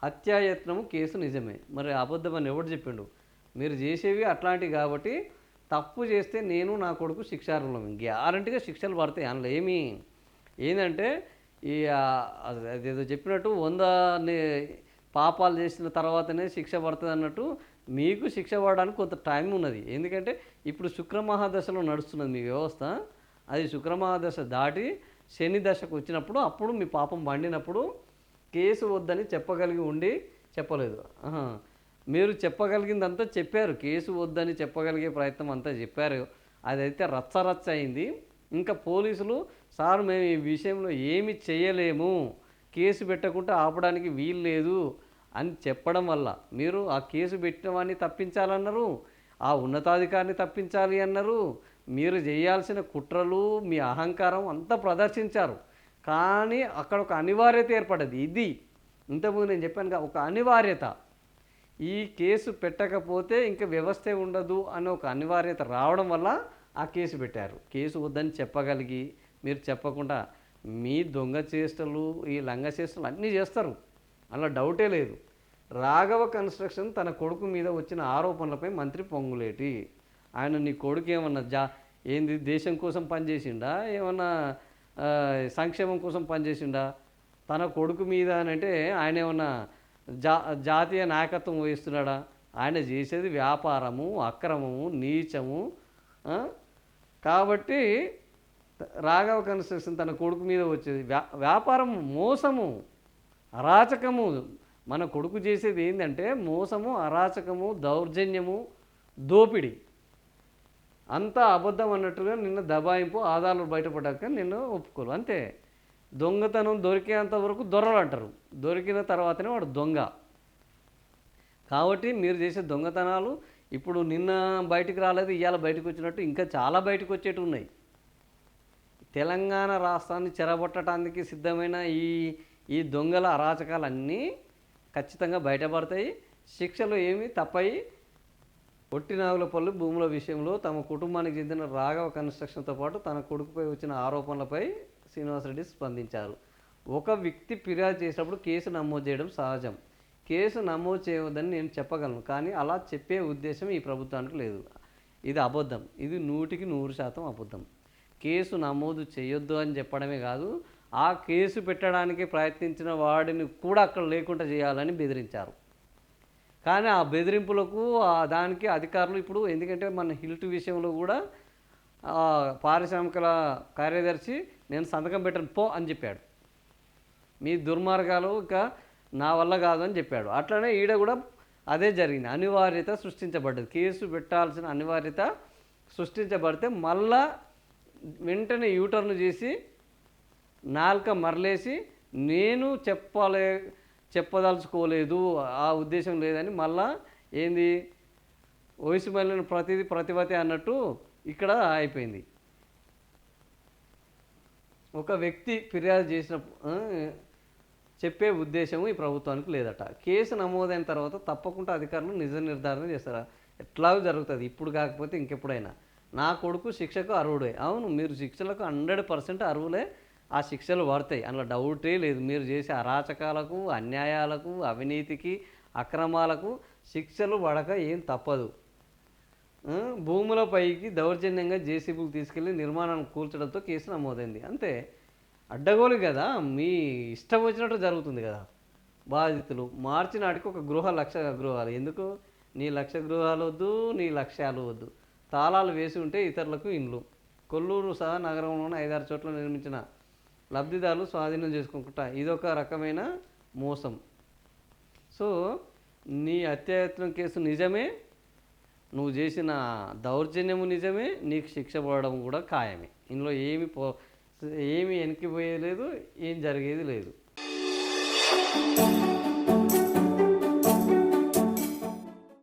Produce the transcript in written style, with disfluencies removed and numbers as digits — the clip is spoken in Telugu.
హత్యాయత్నము కేసు నిజమే. మరి అబద్ధం అని ఎవడు చెప్పిండు? మీరు చేసేవి అట్లాంటివి కాబట్టి తప్పు చేస్తే నేను నా కొడుకు శిక్షార్హులం. గ్యారంటీగా శిక్షలు పడతాయి. అందులో ఏమీ ఏందంటే ఈ అదేదో చెప్పినట్టు 100 పాపాలు చేసిన తర్వాతనే శిక్ష పడుతుంది అన్నట్టు మీకు శిక్ష పడడానికి కొంత టైం ఉన్నది. ఎందుకంటే ఇప్పుడు శుక్రమహాదశలో నడుస్తున్నది మీ వ్యవస్థ. అది శుక్రమహాదశ దాటి శని దశకు వచ్చినప్పుడు అప్పుడు మీ పాపం పండినప్పుడు కేసు వద్దని చెప్పగలిగి ఉండి చెప్పలేదు. మీరు చెప్పగలిగిందంతా చెప్పారు. కేసు వద్దని చెప్పగలిగే ప్రయత్నం అంతా చెప్పారు. అదైతే రచ్చరచ్చ అయింది. ఇంకా పోలీసులు సార్ మేము ఈ విషయంలో ఏమి చేయలేము, కేసు పెట్టకుండా ఆపడానికి వీలు లేదు అని చెప్పడం వల్ల మీరు ఆ కేసు పెట్టిన వాడిని తప్పించాలన్నారు, ఆ ఉన్నతాధికారిని తప్పించాలి అన్నారు. మీరు చేయాల్సిన కుట్రలు మీ అహంకారం అంతా ప్రదర్శించారు. కానీ అక్కడ ఒక అనివార్యత ఏర్పడ్డది. ఇది ఇంతకుముందు నేను చెప్పాను ఒక అనివార్యత. ఈ కేసు పెట్టకపోతే ఇంకా వ్యవస్థే ఉండదు అనే ఒక అనివార్యత రావడం వల్ల ఆ కేసు పెట్టారు. కేసు వద్దని చెప్పగలిగి మీరు చెప్పకుండా మీ దొంగ చేష్టలు ఈ లంగ చేష్టలు అన్నీ చేస్తారు, అలా డౌటే లేదు. రాఘవ కన్స్ట్రక్షన్ తన కొడుకు మీద వచ్చిన ఆరోపణలపై మంత్రి పొంగులేటి ఆయన నీ కొడుకు ఏమన్నా ఏంది దేశం కోసం పనిచేసిండా, ఏమన్నా సంక్షేమం కోసం పనిచేసిండా? తన కొడుకు మీద అంటే ఆయన ఏమన్నా జాతీయ నాయకత్వం వహిస్తున్నాడా? ఆయన చేసేది వ్యాపారము, అక్రమము, నీచము. కాబట్టి రాఘవ కన్స్ట్రక్షన్ తన కొడుకు మీద వచ్చేది వ్యాపారము, మోసము, అరాచకము. మన కొడుకు చేసేది ఏంటంటే మోసము, అరాచకము, దౌర్జన్యము, దోపిడి. అంతా అబద్ధం అన్నట్టుగా నిన్న దబాయింపు ఆధారాలు బయటపడ్డాక నిన్ను ఒప్పుకోరు అంతే. దొంగతనం దొరికేంత వరకు దొరలు అంటారు, దొరికిన తర్వాతనే వాడు దొంగ. కాబట్టి మీరు చేసే దొంగతనాలు ఇప్పుడు నిన్న బయటికి రాలేదు, ఇవాళ బయటకు వచ్చినట్టు ఇంకా చాలా బయటకు వచ్చేటి ఉన్నాయి. తెలంగాణ రాష్ట్రాన్ని చెరబట్టడానికి సిద్ధమైన ఈ దొంగల అరాచకాలన్నీ ఖచ్చితంగా బయటపడతాయి. శిక్షలు ఏమి తప్పయి. పొట్టినాగులపల్లి భూముల విషయంలో తమ కుటుంబానికి చెందిన రాఘవ కన్స్ట్రక్షన్తో పాటు తన కొడుకుపై వచ్చిన ఆరోపణలపై శ్రీనివాసరెడ్డి స్పందించారు. ఒక వ్యక్తి ఫిర్యాదు చేసినప్పుడు కేసు నమోదు చేయడం సహజం. కేసు నమోదు చేయవద్దని నేను చెప్పగలను, కానీ అలా చెప్పే ఉద్దేశం ఈ ప్రభుత్వానికి లేదు. ఇది అబద్ధం. ఇది 100% అబద్ధం. కేసు నమోదు చేయొద్దు అని చెప్పడమే కాదు, ఆ కేసు పెట్టడానికి ప్రయత్నించిన వాడిని కూడా అక్కడ లేకుండా చేయాలని బెదిరించారు. కానీ ఆ బెదిరింపులకు దానికి అధికారులు ఇప్పుడు ఎందుకంటే మన హిల్ట్ విషయంలో కూడా పారిశ్రామికల కార్యదర్శి నేను సంతకం పెట్టను పో అని చెప్పాడు. మీ దుర్మార్గాలు ఇక నా వల్ల కాదు అని చెప్పాడు. అట్లనే ఈడ కూడా అదే జరిగింది. అనివార్యత సృష్టించబడ్డది. కేసు పెట్టాల్సిన అనివార్యత సృష్టించబడితే మళ్ళా వెంటనే యూటర్న్ చేసి నాలుక మరలేసి నేను చెప్పదలుచుకోలేదు, ఆ ఉద్దేశం లేదని మళ్ళా ఏంది వయసు మళ్ళిన ప్రతిదీ ప్రతిభతే అన్నట్టు ఇక్కడ అయిపోయింది. ఒక వ్యక్తి ఫిర్యాదు చేసినప్పుడు చెప్పే ఉద్దేశం ఈ ప్రభుత్వానికి లేదట. కేసు నమోదైన తర్వాత తప్పకుండా అధికారులు నిజ నిర్ధారణ చేస్తారు. ఎట్లాగూ జరుగుతుంది, ఇప్పుడు కాకపోతే ఇంకెప్పుడైనా. నా కొడుకు శిక్షకు అర్హుడే. అవును, మీరు శిక్షలకు 100% అర్హులే. ఆ శిక్షలు పడతాయి, అందులో డౌటే లేదు. మీరు చేసే అరాచకాలకు, అన్యాయాలకు, అవినీతికి, అక్రమాలకు శిక్షలు పడక ఏం తప్పదు. భూములపైకి దౌర్జన్యంగా జేసీబీలు తీసుకెళ్లి నిర్మాణాన్ని కూల్చడంతో కేసు నమోదైంది. అంతే, అడ్డగోలు కదా, మీ ఇష్టం వచ్చినట్టు జరుగుతుంది కదా. బాధితులు మార్చి నాటికి ఒక 1,00,000 గృహాలు ఎందుకు? నీ 1,00,000 గృహాలు వద్దు, నీ లక్ష్యాలు వద్దు. తాళాలు వేసి ఉంటే ఇతరులకు ఇండ్లు. కొల్లూరు సహా నగరంలోని 5-6 చోట్ల నిర్మించిన లబ్ధిదారులు స్వాధీనం చేసుకుంటా. ఇదొక రకమైన మోసం. సో నీ హత్యాయత్నం కేసు నిజమే, నువ్వు చేసిన దౌర్జన్యము నిజమే, నీకు శిక్ష పడడం కూడా ఖాయమే. ఇందులో ఏమి వెనక్కిపోయేది లేదు, ఏం జరిగేది లేదు.